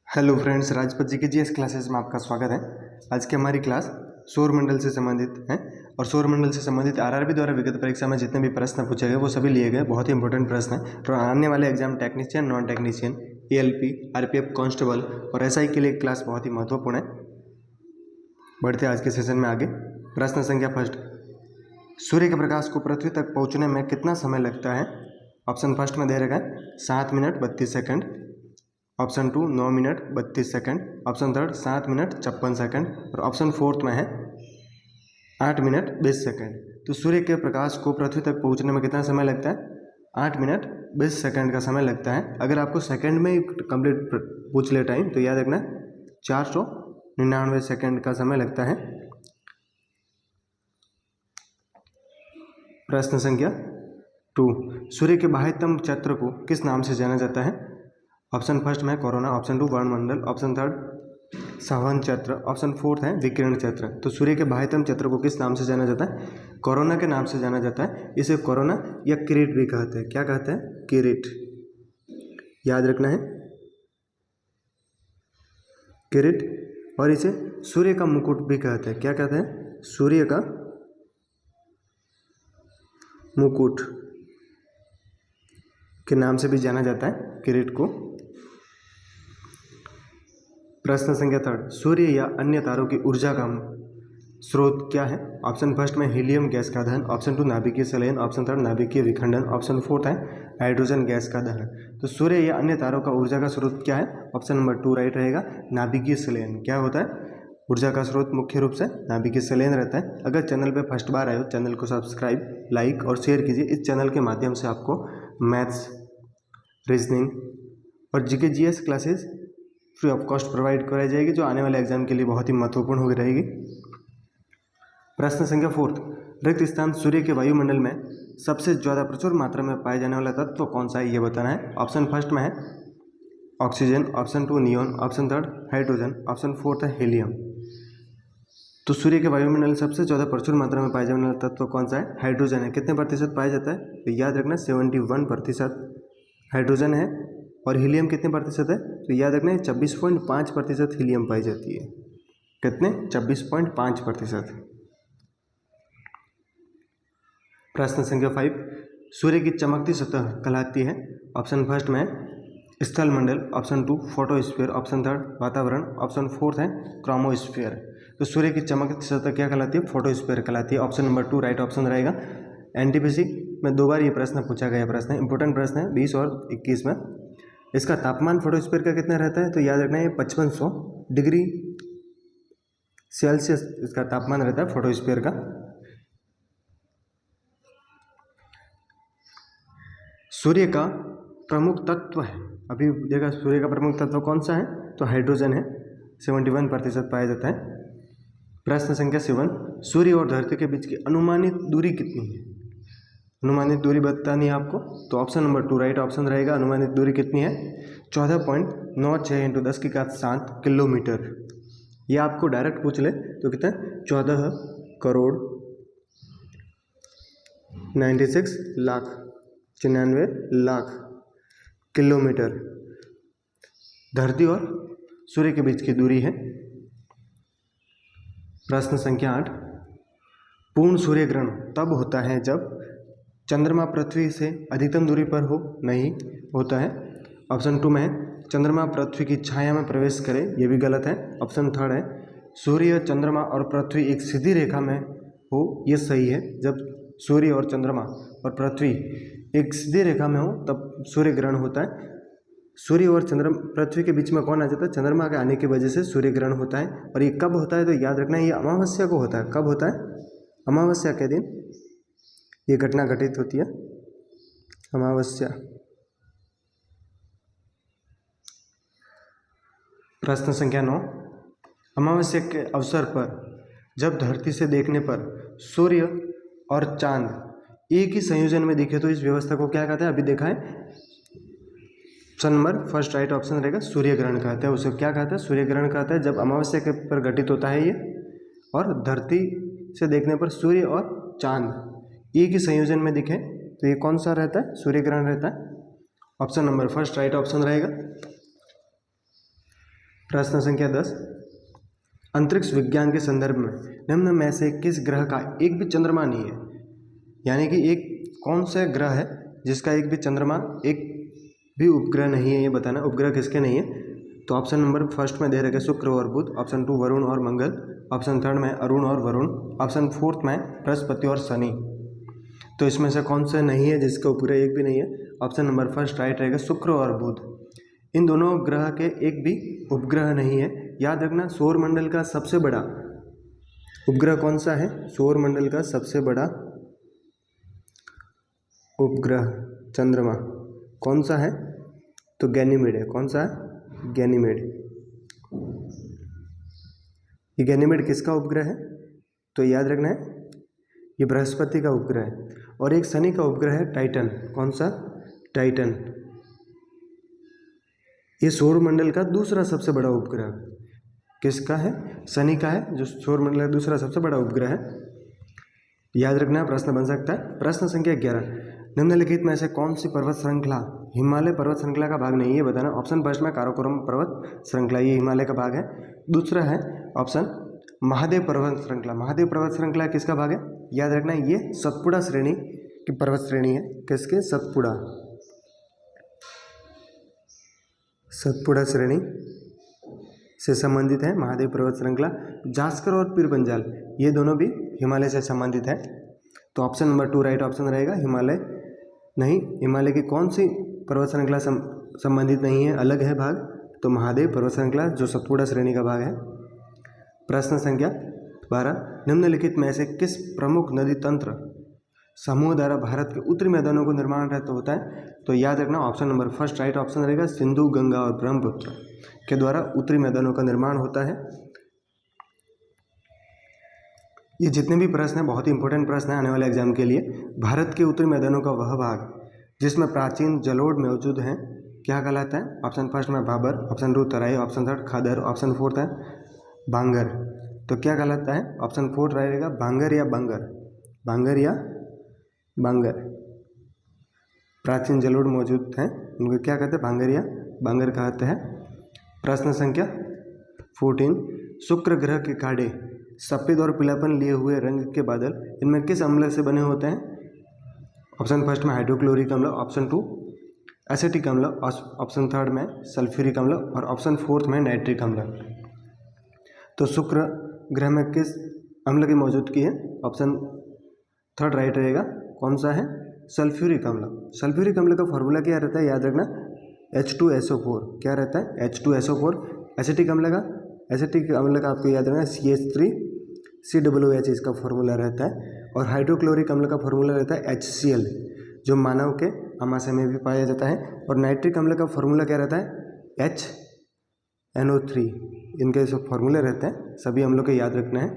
Hello friends, Rajpat जी के GS classes में आपका स्वागत है। आज की हमारी क्लास सौर मंडल से संबंधित है और सौर मंडल से संबंधित आरआरबी द्वारा विगत परीक्षा में जितने भी प्रश्न पूछे गए वो सभी लिए गए, बहुत ही इंपॉर्टेंट प्रश्न है। तो आने वाले exam technician, non technician, ALP, RPF, constable और एसआई के लिए क्लास बहुत ही महत्वपूर्ण है। बढ़ते आज के सेशन में आगे। प्रश्न संख्या फर्स्ट, सूर्य के प्रकाश को पृथ्वी तक पहुँचने में कितना समय लगता है? ऑप्शन फर्स्ट में दे रखा है 7 minute 32 second, option 2 9 minute 32 second, option third 7 minute 56 second और ऑप्शन फोर्थ में है 8 मिनट 20 सेकंड। तो सूर्य के प्रकाश को पृथ्वी तक पहुंचने में कितना समय लगता है? 8 मिनट 20 सेकंड का समय लगता है। अगर आपको सेकंड में ही कंप्लीट पूछ ले टाइम तो याद रखना 499 सेकंड का समय लगता है। प्रश्न संख्या 2, सूर्य के बाह्यतम क्षेत्र को किस नाम से जाना जाता है? ऑप्शन फर्स्ट में कोरोना, ऑप्शन 2 वर्णमंडल, ऑप्शन थर्ड संवहन क्षेत्र, ऑप्शन फोर्थ है विकिरण क्षेत्र। तो सूर्य के बाह्यतम क्षेत्र को किस नाम से जाना जाता है? कोरोना के नाम से जाना जाता है। इसे कोरोना या किरीट भी कहते हैं। क्या कहते हैं? किरीट। याद रखना है किरीट। और इसे सूर्य का मुकुट भी कहते हैं। क्या कहते हैं? सूर्य का मुकुट के नाम से भी जाना जाता है किरीट को। प्रश्न संख्या थर्ड, सूर्य या अन्य तारों की ऊर्जा का स्रोत क्या है? ऑप्शन फर्स्ट में हीलियम गैस का दहन, ऑप्शन 2 नाभिकीय संलयन, ऑप्शन थर्ड नाभिकीय विखंडन, ऑप्शन फोर्थ है हाइड्रोजन गैस का दहन। तो सूर्य या अन्य तारों का ऊर्जा का स्रोत क्या है? ऑप्शन नंबर 2 राइट रहेगा, नाभिकीय संलयन। क्या होता है? ऊर्जा का स्रोत मुख्य रूप से नाभिकीय संलयन रहता है। अगर चैनल पर फर्स्ट बार आए हो, चैनल को सब्सक्राइब, लाइक और शेयर कीजिए। इस चैनल के माध्यम से आपको मैथ्स, रीजनिंग और GK GS classes free of cost provide कराई जाएगी, जो आने वाले एग्जाम के लिए बहुत ही महत्वपूर्ण हो रहेगी। प्रश्न संख्या फोर्थ, रिक्त स्थान सूर्य के वायुमंडल में सबसे ज़्यादा प्रचुर मात्रा में पाए जाने वाला तत्व कौन सा है, ये बताना है। ऑप्शन फर्स्ट में है oxygen, option 2 neon, option third hydrogen, option fourth है हीलियम। तो सूर्य के वायुमंडल में सबसे ज़्यादा प्रचुर मात्रा में पाए जाने वाला तत्व कौन सा है? हाइड्रोजन है। कितने प्रतिशत पाया जाता है? तो याद रखना 71% हाइड्रोजन है। और हीलियम कितने प्रतिशत है? तो याद रखना 24.5% हीलियम पाई जाती है। कितने? 24.5%। प्रश्न संख्या 5, सूर्य की चमकती सतह कहलाती है। ऑप्शन फर्स्ट में स्थल मंडल, ऑप्शन 2 फोटोस्फीयर, ऑप्शन थर्ड वातावरण, ऑप्शन फोर्थ है क्रोमोस्फीयर। तो सूर्य की चमकती सतह क्या कहलाती है? फोटोस्फीयर कहलाती है। ऑप्शन नंबर 2 राइट ऑप्शन रहेगा। एनटीपीसी में 2 बार ये प्रश्न पूछा गया प्रश्न है, इंपॉर्टेंट प्रश्न है 20 और 21 में। इसका तापमान फोटोस्फीयर का कितना रहता है? तो याद रखना है 5500 डिग्री सेल्सियस इसका तापमान रहता है फोटोस्फीयर का। सूर्य का प्रमुख तत्व है, अभी देखा सूर्य का प्रमुख तत्व कौन सा है? तो हाइड्रोजन है, 71% पाया जाता है। प्रश्न संख्या 7, सूर्य और धरती के बीच की अनुमानित दूरी कितनी है? अनुमानित दूरी बतानी है आपको। तो ऑप्शन नंबर 2 राइट ऑप्शन रहेगा। अनुमानित दूरी कितनी है? 14.96 × 10⁷ किलोमीटर। ये आपको डायरेक्ट पूछ ले तो कितना? 14 करोड़ 96 लाख 99 लाख किलोमीटर धरती और सूर्य के बीच की दूरी है। प्रश्न संख्या 8, पूर्ण सूर्य ग्रहण तब होता है जब चंद्रमा पृथ्वी से अधिकतम दूरी पर हो? नहीं होता है। ऑप्शन 2 में है चंद्रमा पृथ्वी की छाया में प्रवेश करे, ये भी गलत है। ऑप्शन थर्ड है सूर्य, चंद्रमा और पृथ्वी एक सीधी रेखा में हो, ये सही है। जब सूर्य और चंद्रमा और पृथ्वी एक सीधी रेखा में हो तब सूर्य ग्रहण होता है। सूर्य और पृथ्वी के बीच में कौन आ जाता है? चंद्रमा के आने की वजह से सूर्य ग्रहण होता है। और ये कब होता है? तो याद रखना ये अमावस्या को होता है। कब होता है? अमावस्या के दिन ये घटना घटित होती है, अमावस्या। प्रश्न संख्या 9, अमावस्या के अवसर पर जब धरती से देखने पर सूर्य और चांद एक ही संयोजन में दिखे तो इस व्यवस्था को क्या कहते हैं? अभी देखा है, option number first right option रहेगा, सूर्य ग्रहण कहते हैं। उसे क्या कहते हैं? सूर्य ग्रहण कहते हैं। जब अमावस्या के पर घटित होता है ये और धरती से देखने पर सूर्य और चांद एक ही संयोजन में दिखे तो ये कौन सा रहता है? सूर्य ग्रहण रहता है। Option number first right option रहेगा। प्रश्न संख्या 10, अंतरिक्ष विज्ञान के संदर्भ में निम्न में से किस ग्रह का एक भी चंद्रमा नहीं है? यानी कि एक कौन सा ग्रह है जिसका एक भी चंद्रमा, एक भी उपग्रह नहीं है, ये बताना उपग्रह किसके नहीं है। तो ऑप्शन नंबर फर्स्ट में दे रखे शुक्र और बुध, ऑप्शन 2 वरुण और मंगल, ऑप्शन थर्ड में अरुण और वरुण, ऑप्शन फोर्थ में बृहस्पति और शनि। तो इसमें से कौन सा नहीं है जिसका उपग्रह एक भी नहीं है? ऑप्शन नंबर फर्स्ट राइट रहेगा, शुक्र और बुध। इन दोनों ग्रह के एक भी उपग्रह नहीं है। याद रखना सौरमंडल का सबसे बड़ा उपग्रह कौन सा है? सौरमंडल का सबसे बड़ा उपग्रह चंद्रमा कौन सा है? तो गैनीमेड है। कौन सा है? गैनीमेड। ये गैनीमेड किसका उपग्रह है? तो याद रखना है ये बृहस्पति का उपग्रह है। और एक शनि का उपग्रह है टाइटन। कौन सा? टाइटन। ये सौरमंडल का दूसरा सबसे बड़ा उपग्रह किसका है? शनि का है, जो सौरमंडल का दूसरा सबसे बड़ा उपग्रह है। याद रखना प्रश्न बन सकता है। प्रश्न संख्या 11, निम्नलिखित में से कौन सी पर्वत श्रृंखला हिमालय पर्वत श्रृंखला का भाग नहीं है? बताना। ऑप्शन फर्स्ट में काराकोरम पर्वत श्रृंखला, ये हिमालय का भाग है। दूसरा है ऑप्शन महादेव पर्वत श्रृंखला। महादेव पर्वत श्रृंखला किसका भाग है? याद रखना ये सतपुड़ा श्रेणी की पर्वत श्रेणी है। किसके? सतपुड़ा श्रेणी से संबंधित है महादेव पर्वत श्रृंखला। जास्कर और पीर पंजाल ये दोनों भी हिमालय से संबंधित है। तो ऑप्शन नंबर 2 राइट ऑप्शन रहेगा। हिमालय नहीं, हिमालय की कौन सी पर्वत श्रृंखला संबंधित नहीं है, अलग है भाग? तो महादेव पर्वत श्रृंखला जो सतपुड़ा श्रेणी का भाग है। प्रश्न संख्या 12, निम्नलिखित में से किस प्रमुख नदी तंत्र समूह द्वारा भारत के उत्तरी मैदानों को निर्माण रहता होता है? तो याद रखना option number first right option रहेगा। सिंधु, गंगा और ब्रह्मपुत्र के द्वारा उत्तरी मैदानों का निर्माण होता है। ये जितने भी प्रश्न हैं बहुत ही इंपॉर्टेंट प्रश्न है आने वाले एग्जाम के लिए। भारत के उत्तरी मैदानों का वह भाग जिसमें प्राचीन जलोढ़ मौजूद हैं क्या कहलाता है? ऑप्शन फर्स्ट में भाबर, ऑप्शन 2 तराई, ऑप्शन थर्ड खादर, ऑप्शन फोर्थ है बांगर। तो क्या कहलाता है? ऑप्शन 4 रहेगा बांगर या बांगर। बांगर या बांगर। प्राचीन जलोढ़ मौजूद हैं उनको क्या कहते हैं? बांगर या बांगर कहते हैं। प्रश्न संख्या 14, शुक्र ग्रह के कांटे सफ़ेद और पीलापन लिए हुए रंग के बादल इनमें किस अम्ल से बने होते हैं? ऑप्शन फर्स्ट में हाइड्रोक्लोरिक अम्ल, ऑप्शन 2 एसिटिक अम्ल, ऑप्शन थर्ड में सल्फ्यूरिक अम्ल और ऑप्शन फोर्थ में नाइट्रिक अम्ल। तो शुक्र ग्रह में किस अम्ल की मौजूदगी है? ऑप्शन थर्ड राइट रहेगा। कौन सा है? सल्फ्यूरिक अम्ल। सल्फ्यूरिक अम्ल का फॉर्मूला क्या रहता है? याद रखना H2SO4। क्या रहता है? H2SO4। एसिटिक अम्ल का आपको याद रखना CH3COOH इसका फॉर्मूला रहता है। और हाइड्रोक्लोरिक अम्ल का फॉर्मूला रहता है HCl, जो मानव के आमाशय में भी पाया जाता है। और नाइट्रिक अम्ल का फॉर्मूला क्या रहता है? HNO3। इनके सब फॉर्मूले रहते हैं, सभी अम्लों को याद रखना है।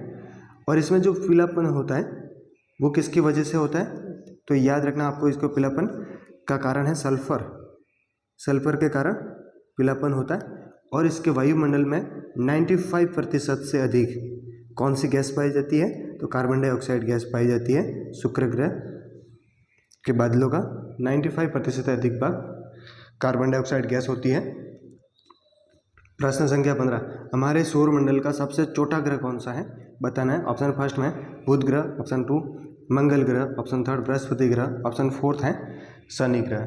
और इसमें जो पीलापन होता है वो किसकी वजह से होता है? तो याद रखना आपको इसको पीलापन का कारण है सल्फर। सल्फर के कारण पीलापन होता है। और इसके वायुमंडल में 95% से अधिक कौन सी गैस पाई जाती है? तो कार्बन डाइऑक्साइड गैस पाई जाती है। शुक्र ग्रह के बादलों का 95% से अधिक भाग कार्बन डाइऑक्साइड गैस होती है। प्रश्न संख्या 15, हमारे सौरमंडल का सबसे छोटा ग्रह कौन सा है? बताना है। ऑप्शन फर्स्ट में बुध ग्रह, ऑप्शन 2 मंगल ग्रह, ऑप्शन थर्ड बृहस्पति ग्रह, ऑप्शन फोर्थ है शनि ग्रह।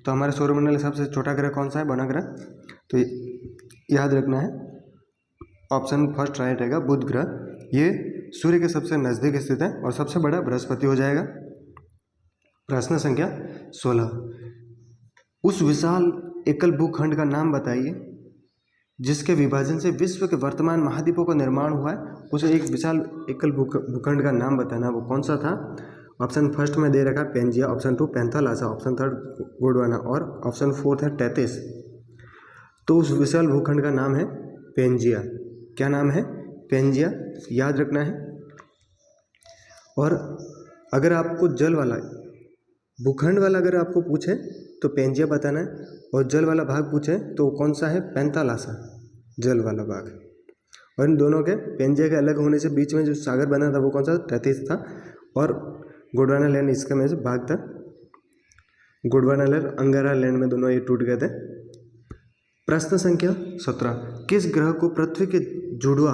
तो हमारे सौरमंडल का सबसे छोटा ग्रह कौन सा है? बना ग्रह। तो याद रखना है ऑप्शन फर्स्ट राइट रहेगा बुध ग्रह। ये सूर्य के सबसे नज़दीक स्थित है और सबसे बड़ा बृहस्पति हो जाएगा। प्रश्न संख्या 16, उस विशाल एकल भूखंड का नाम बताइए जिसके विभाजन से विश्व के वर्तमान महाद्वीपों का निर्माण हुआ है। उसे एक विशाल एकल भूखंड का नाम बताना, वो कौन सा था? ऑप्शन फर्स्ट में दे रखा Pangaea, option 2 Panthalassa, option third Gondwana और ऑप्शन फोर्थ है टेथिस। तो उस विशाल भूखंड का नाम है पेंजिया। क्या नाम है? पेंजिया। याद रखना है। और अगर आपको जल वाला भूखंड वाला अगर आपको पूछे तो पेंजिया बताना है, और जल वाला भाग पूछे तो कौन सा है? पैंथालासा, जल वाला भाग। और इन दोनों के पेंजिया के अलग होने से बीच में जो सागर बना था वो कौन सा? टेथिस था। और गोंडवाना लैंड इसका में से भाग था। गोंडवाना लैंड अंगारा लैंड में दोनों ये टूट गए थे। प्रश्न संख्या 17, किस ग्रह को पृथ्वी के जुड़वा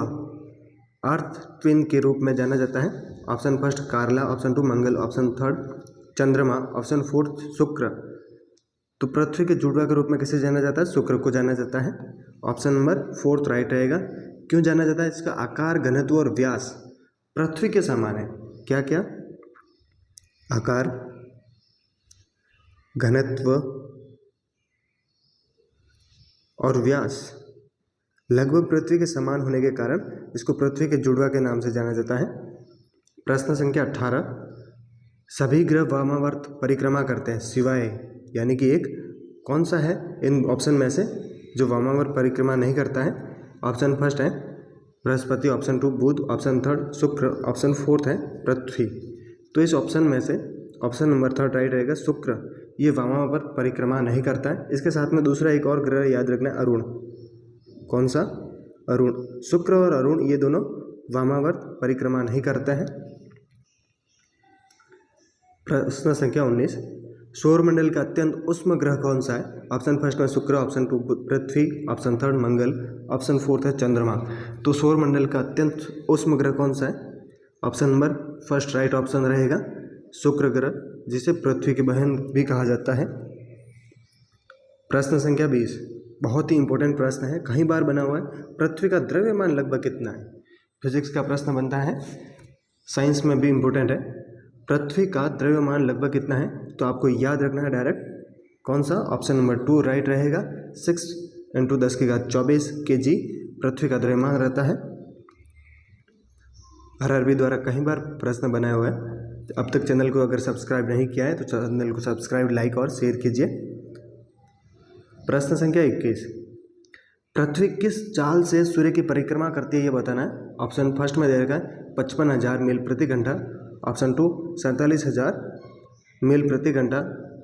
अर्थ ट्विन के रूप में जाना जाता है? ऑप्शन फर्स्ट कार्ला, ऑप्शन 2 मंगल, ऑप्शन थर्ड चंद्रमा, ऑप्शन फोर्थ शुक्र। तो पृथ्वी के जुड़वा के रूप में किसे जाना जाता है? शुक्र को जाना जाता है। ऑप्शन नंबर फोर्थ राइट रहेगा। क्यों जाना जाता है? इसका आकार, घनत्व और व्यास पृथ्वी के समान है। क्या क्या? आकार, घनत्व और व्यास लगभग पृथ्वी के समान होने के कारण इसको पृथ्वी के जुड़वा के नाम से जाना जाता है। प्रश्न संख्या 18, सभी ग्रह वामावर्त परिक्रमा करते हैं सिवाय यानी कि एक कौन सा है इन ऑप्शन में से जो वामावर्त परिक्रमा नहीं करता है? ऑप्शन फर्स्ट है बृहस्पति, ऑप्शन 2 बुध, ऑप्शन थर्ड शुक्र, ऑप्शन फोर्थ है पृथ्वी। तो इस ऑप्शन में से ऑप्शन नंबर थर्ड राइट रहेगा शुक्र। ये वामावर्त परिक्रमा नहीं करता है। इसके साथ में दूसरा एक और ग्रह याद रखना है, अरुण। कौन सा? अरुण। शुक्र और अरुण ये दोनों वामावर्त परिक्रमा नहीं करते हैं। प्रश्न संख्या 19, सौरमंडल का अत्यंत उष्म ग्रह कौन सा है? ऑप्शन फर्स्ट में शुक्र, ऑप्शन 2 पृथ्वी, ऑप्शन थर्ड मंगल, ऑप्शन फोर्थ है चंद्रमा। तो सौरमंडल का अत्यंत उष्म ग्रह कौन सा है? Option number first right option रहेगा शुक्र ग्रह, जिसे पृथ्वी की बहन भी कहा जाता है। प्रश्न संख्या 20, बहुत ही इंपॉर्टेंट प्रश्न है, कई बार बना हुआ है। पृथ्वी का द्रव्यमान लगभग कितना है? फिजिक्स का प्रश्न बनता है, साइंस में भी इंपॉर्टेंट है। पृथ्वी का द्रव्यमान लगभग कितना है? तो आपको याद रखना है डायरेक्ट कौन सा? ऑप्शन नंबर 2 राइट रहेगा 6 × 10⁻24 kg पृथ्वी का द्रव्यमान रहता है। RRB द्वारा कई बार प्रश्न बनाया हुआ है। अब तक चैनल को अगर सब्सक्राइब नहीं किया है तो चैनल को सब्सक्राइब, लाइक और शेयर कीजिए। प्रश्न संख्या 21, पृथ्वी किस चाल से सूर्य की परिक्रमा करती है ये बताना है। ऑप्शन फर्स्ट में दे रखा है 55,000 मील प्रति घंटा, ऑप्शन 2 47,000 मील प्रति घंटा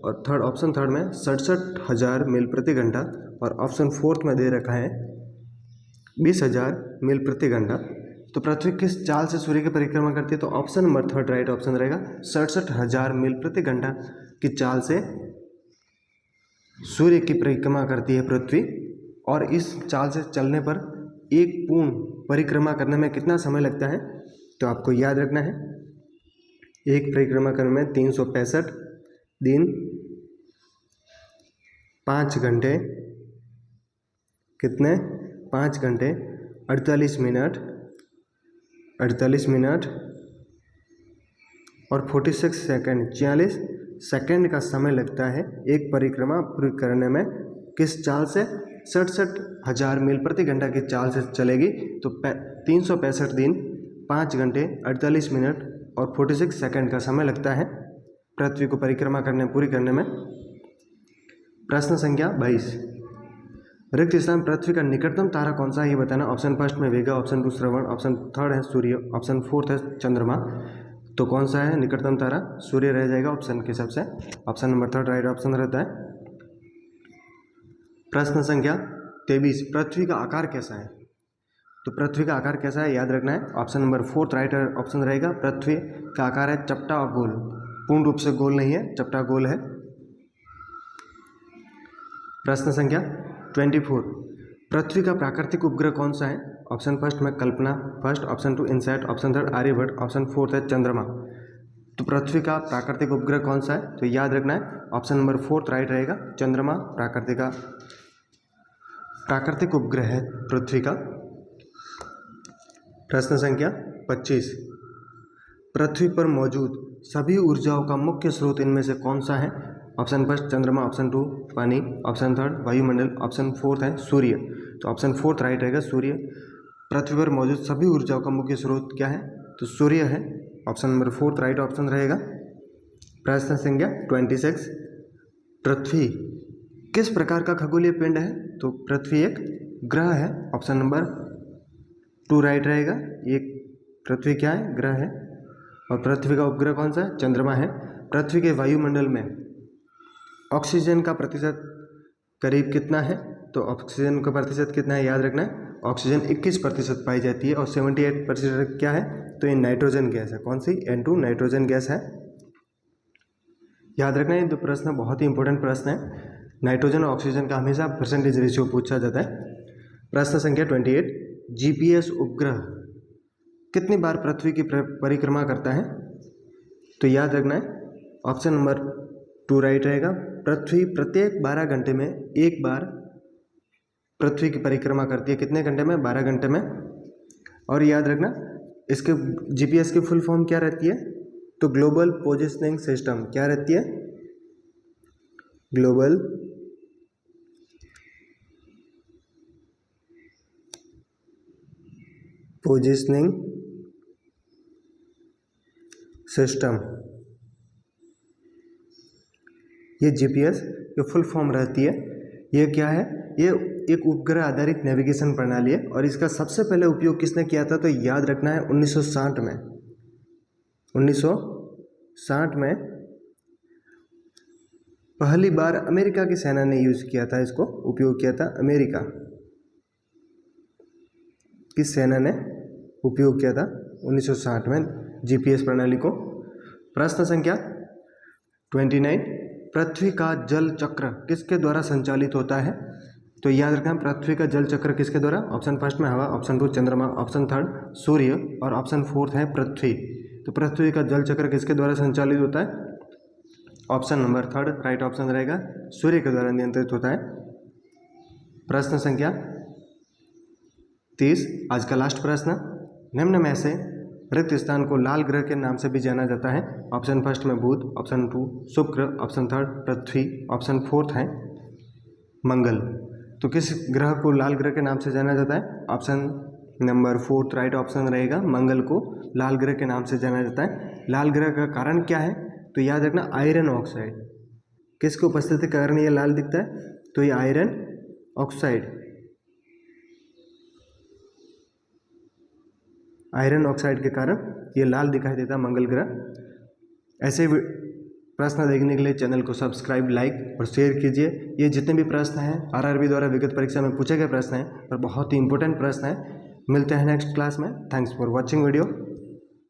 और ऑप्शन थर्ड में 67,000 मील प्रति घंटा और ऑप्शन फोर्थ में दे रखा है 20,000 मील प्रति घंटा। तो पृथ्वी किस चाल से सूर्य की परिक्रमा करती है? तो option number third right option रहेगा 67,000 मील प्रति घंटा की चाल से सूर्य की परिक्रमा करती है पृथ्वी। और इस चाल से चलने पर एक पूर्ण परिक्रमा करने में कितना समय लगता है? तो आपको याद रखना है एक परिक्रमा करने में 365 दिन, 5 घंटे, कितने? 5 घंटे 48 मिनट और 46 सेकंड, 46 सेकंड का समय लगता है एक परिक्रमा पूरी करने में। किस चाल से? 67,000 मील प्रति घंटा की चाल से चलेगी तो 365 दिन, 5 घंटे 48 मिनट और 46 सेकंड का समय लगता है पृथ्वी को परिक्रमा पूरी करने में। प्रश्न संख्या 22, रिक्त स्थान में पृथ्वी का निकटतम तारा कौन सा है ये बताना। ऑप्शन फर्स्ट में वेगा, ऑप्शन 2 श्रवण, ऑप्शन थर्ड है सूर्य, ऑप्शन फोर्थ है चंद्रमा। तो कौन सा है निकटतम तारा? सूर्य रह जाएगा ऑप्शन के हिसाब से। Option number third right option रहता है। प्रश्न संख्या 23, पृथ्वी का आकार कैसा है? तो पृथ्वी का आकार कैसा है याद रखना है। Option number fourth right option रहेगा पृथ्वी का आकार है चपटा और गोल, पूर्ण रूप से गोल नहीं है, चपटा गोल है। प्रश्न संख्या 24, पृथ्वी का प्राकृतिक उपग्रह कौन सा है? ऑप्शन फर्स्ट में Kalpana first, option 2 INSAT, option third Aryabhatta, option fourth है चंद्रमा। तो पृथ्वी का प्राकृतिक उपग्रह कौन सा है? तो याद रखना है ऑप्शन नंबर फोर्थ राइट रहेगा चंद्रमा प्राकृतिक उपग्रह है पृथ्वी का। प्रश्न संख्या 25, पृथ्वी पर मौजूद सभी ऊर्जाओं का मुख्य स्रोत इनमें से कौन सा है? ऑप्शन फर्स्ट चंद्रमा, ऑप्शन 2 पानी, ऑप्शन थर्ड वायुमंडल, ऑप्शन फोर्थ है सूर्य। तो ऑप्शन फोर्थ राइट रहेगा सूर्य। पृथ्वी पर मौजूद सभी ऊर्जाओं का मुख्य स्रोत क्या है? तो सूर्य है। Option number fourth right option रहेगा। प्रश्न संख्या 26, पृथ्वी किस प्रकार का खगोलीय पिंड है? तो पृथ्वी एक ग्रह है। ऑप्शन नंबर 2 राइट रहेगा। ये पृथ्वी क्या है? ग्रह है। और पृथ्वी का उपग्रह कौन सा है? चंद्रमा है। पृथ्वी के वायुमंडल में ऑक्सीजन का प्रतिशत करीब कितना है? तो ऑक्सीजन का प्रतिशत कितना है याद रखना है। ऑक्सीजन 21% पाई जाती है और 78% क्या है? तो ये नाइट्रोजन गैस है। कौन सी? N2 नाइट्रोजन गैस है। याद रखना है। ये दो प्रश्न बहुत ही इंपॉर्टेंट प्रश्न है। नाइट्रोजन और ऑक्सीजन का हमेशा परसेंटेज रेशियो पूछा जाता है। प्रश्न संख्या 28, जीपीएस उपग्रह कितनी बार पृथ्वी की परिक्रमा करता है? तो याद रखना है ऑप्शन नंबर 2 राइट रहेगा। पृथ्वी प्रत्येक 12 घंटे में एक बार पृथ्वी की परिक्रमा करती है। कितने घंटे में? 12 घंटे में। और याद रखना इसके जीपीएस की फुल फॉर्म क्या रहती है? तो ग्लोबल पोजिशनिंग सिस्टम। क्या रहती है? ग्लोबल पोजिशनिंग सिस्टम, ये जीपीएस की फुल फॉर्म रहती है। ये क्या है? ये एक उपग्रह आधारित नेविगेशन प्रणाली है और इसका सबसे पहले उपयोग किसने किया था? तो याद रखना है 1960 में। 1960 में पहली बार अमेरिका की सेना ने यूज किया था, इसको उपयोग किया था। अमेरिका की सेना ने उपयोग किया था 1960 में जीपीएस प्रणाली को। प्रश्न संख्या 29, पृथ्वी का जल चक्र किसके द्वारा संचालित होता है? तो याद रखना पृथ्वी का जल चक्र किसके द्वारा? ऑप्शन फर्स्ट में हवा, ऑप्शन 2 चंद्रमा, ऑप्शन 3 सूर्य और ऑप्शन 4 है पृथ्वी। तो पृथ्वी का जल चक्र किसके द्वारा संचालित होता है? ऑप्शन नंबर 3 राइट ऑप्शन रहेगा, सूर्य के द्वारा नियंत्रित होता है। प्रश्न संख्या 30, आज का लास्ट प्रश्न, निम्न में से रिक्त स्थान को लाल ग्रह के नाम से भी जाना जाता है। ऑप्शन फर्स्ट में बुध, ऑप्शन 2 शुक्र, ऑप्शन 3 पृथ्वी, ऑप्शन 4 है मंगल। तो किस ग्रह को लाल ग्रह के नाम से जाना जाता है? ऑप्शन नंबर 4 राइट ऑप्शन रहेगा, मंगल को लाल ग्रह के नाम से जाना जाता है। लाल ग्रह का कारण क्या है? तो याद रखना आयरन ऑक्साइड। किसकी उपस्थिति के कारण ये लाल दिखता है? तो ये आयरन ऑक्साइड, आयरन ऑक्साइड के कारण ये लाल दिखाई देता है मंगल ग्रह। ऐसे प्रश्न देखने के लिए चैनल को सब्सक्राइब, लाइक और शेयर कीजिए। ये जितने भी प्रश्न हैं आरआरबी द्वारा विगत परीक्षा में पूछे गए प्रश्न हैं और बहुत ही इंपॉर्टेंट प्रश्न हैं। मिलते हैं नेक्स्ट क्लास में। Thanks for watching video.